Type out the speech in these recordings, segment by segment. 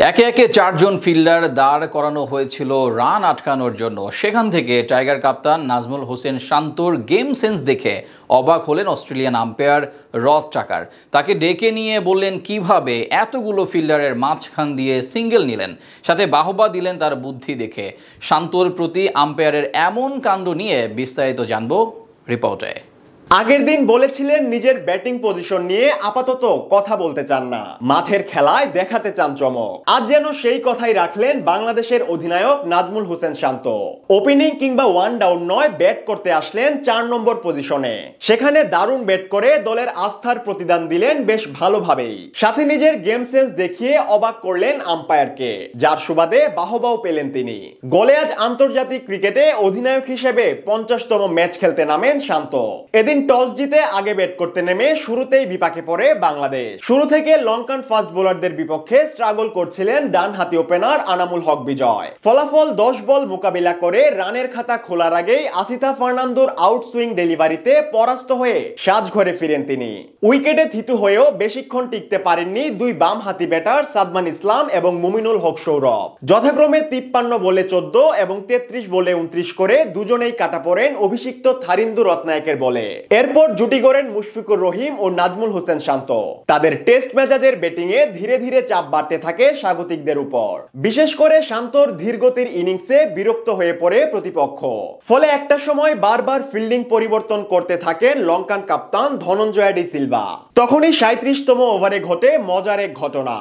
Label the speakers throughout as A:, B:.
A: একে একে চারজন ফিল্ডার দাঁড় করানো হয়েছিল রান আটকানোর জন্য। সেখান থেকে টাইগার কাপ্তান নাজমুল হোসেন শান্তর গেম সেন্স দেখে অবাক হলেন অস্ট্রেলিয়ান আম্পায়ার রথ চাকার। তাকে ডেকে নিয়ে বললেন কিভাবে এতগুলো ফিল্ডারের মাঝখান দিয়ে সিঙ্গেল নিলেন, সাথে বাহবা দিলেন তার বুদ্ধি দেখে। শান্তর প্রতি আম্পায়ারের এমন কাণ্ড নিয়ে বিস্তারিত জানবো রিপোর্টে।
B: আগের দিন বলেছিলেন নিজের ব্যাটিং পজিশন নিয়ে আপাতত কথা বলতে চান না, মাঠের খেলায় দেখাতে চান চমক। আজ যেন সেই কথাই রাখলেন বাংলাদেশের অধিনায়ক নাজমুল হোসেন শান্ত। ওপেনিং কিংবা ওয়ান ডাউন নয়, ব্যাট করতে আসলেন 4 নম্বর পজিশনে। সেখানে দারুণ ব্যাট করে দলের আস্থার প্রতিদান দিলেন বেশ ভালোভাবেই, সাথে নিজের গেম সেন্স দেখিয়ে অবাক করলেন আম্পায়ারকে, যার সুবাদে বাহবাও পেলেন তিনি। গোলে আজ আন্তর্জাতিক ক্রিকেটে অধিনায়ক হিসেবে 50তম ম্যাচ খেলতে নামেন শান্ত। এদিন টস জিতে আগে ব্যাট করতে নেমে শুরুতেই বিপাকে পড়ে বাংলাদেশ। শুরু থেকে লঙ্কান ফাস্ট বোলারদের বিপক্ষে স্ট্রাগল করছিলেন ডানহাতি ওপেনার আনামুল হক বিজয়। ফলাফল 10 বল মোকাবিলা করে রানের খাতা খোলার আগেই আসিতা ফার্নান্দোর আউটসুইং ডেলিভারিতে পরাস্ত হয়ে সাজঘরে ফিরেন তিনি। উইকেটে থিতু হয়েও বেশিক্ষণ টিকতে পারেননি দুই বাম হাতি ব্যাটার সাদমান ইসলাম এবং মুমিনুল হক সৌরভ। যথাক্রমে 53 বলে 14 এবং 33 বলে 29 করে দুজনেই কাটা পড়েন অভিষিক্ত থারিন্দু রত্নায়কের বলে। এরপর জুটি গড়েন মুশফিকুর রহিম ও নাজমুল হোসেন শান্ত। তাদের টেস্ট মেজাজের ব্যাটিংয়ে ধীরে ধীরে চাপ বাড়তে থাকে স্বাগতিকদের উপর। বিশেষ করে শান্তর ধীরগতির ইনিংসে বিরক্ত হয়ে পড়ে প্রতিপক্ষ। ফলে একটা সময় বারবার ফিল্ডিং পরিবর্তন করতে থাকেন লঙ্কান কাপ্তান ধনঞ্জয় ডি সিলভা। তখনই 37তম ওভারে ঘটে মজার এক ঘটনা।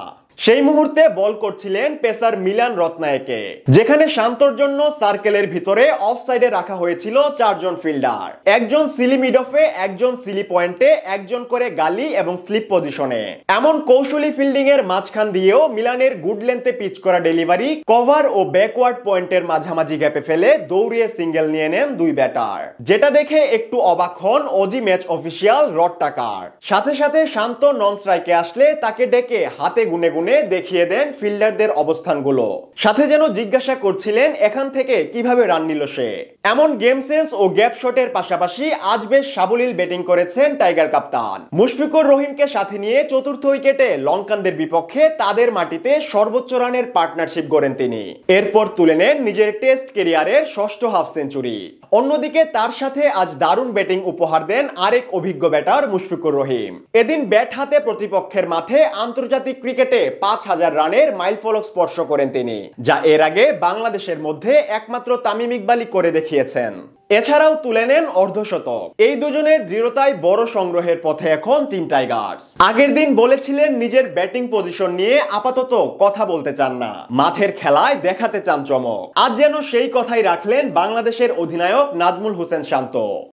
B: সেই মুহূর্তে বল করছিলেন পেসার মিলান রত্নায়কে, যেখানে শান্তর জন্য সার্কেলের ভিতরে অফ সাইডে রাখা হয়েছিল 4 জন ফিল্ডার। একজন সিলি মিড অফে, একজন সিলি পয়েন্টে, একজন করে গালি এবং স্লিপ পজিশনে। এমন কৌশলী ফিল্ডিং এর মাঝখান দিয়েও মিলানের গুড লেন্থে পিচ করা ডেলিভারি কভার ও ব্যাকওয়ার্ড পয়েন্টের মাঝামাঝি গ্যাপে ফেলে দৌড়িয়ে সিঙ্গেল নিয়ে নেন দুই ব্যাটার, যেটা দেখে একটু অবাক হন অজি ম্যাচ অফিসিয়াল রড টাকার। সাথে সাথে শান্ত নন স্ট্রাইকে আসলে তাকে ডেকে হাতে গুনে গুনে দেখিয়ে দেন ফিল্ডারদের অবস্থানগুলো, সাথে যেন জিজ্ঞাসা করছিলেন এখান থেকে কিভাবে রান নিল সে। এমন গেম সেন্স ও গ্যাপ শটের পাশাপাশি আজ বেশ সাবলীল ব্যাটিং করেছেন টাইগার কাপ্তান। মুশফিকুর রহিমকে সাথে নিয়ে চতুর্থ উইকেটে লঙ্কানদের বিপক্ষে তাদের মাটিতে সর্বোচ্চ রানের পার্টনারশিপ গড়েন তিনি। এরপর তুলে নেন নিজের টেস্ট ক্যারিয়ারের 6ষ্ঠ হাফ সেঞ্চুরি। অন্যদিকে তার সাথে আজ দারুণ ব্যাটিং উপহার দেন আরেক অভিজ্ঞ ব্যাটার মুশফিকুর রহিম। এদিন ব্যাট হাতে প্রতিপক্ষের মাঠে আন্তর্জাতিক ক্রিকেটে 5000 রানের মাইলফলক স্পর্শ করেন তিনি, যা এর আগে বাংলাদেশের মধ্যে একমাত্র তামিম ইকবালই করে দেখিয়েছেন। এছাড়াও তুলে নেন অর্ধশতক। এই দুজনের দৃঢ়তায় বড় সংগ্রহের পথে এখন টিম টাইগার্স। আগের দিন বলেছিলেন নিজের ব্যাটিং পজিশন নিয়ে আপাতত কথা বলতে চান না, মাঠের খেলায় দেখাতে চান চমক। আজ যেন সেই কথাই রাখলেন বাংলাদেশের অধিনায়ক নাজমুল হোসেন শান্ত।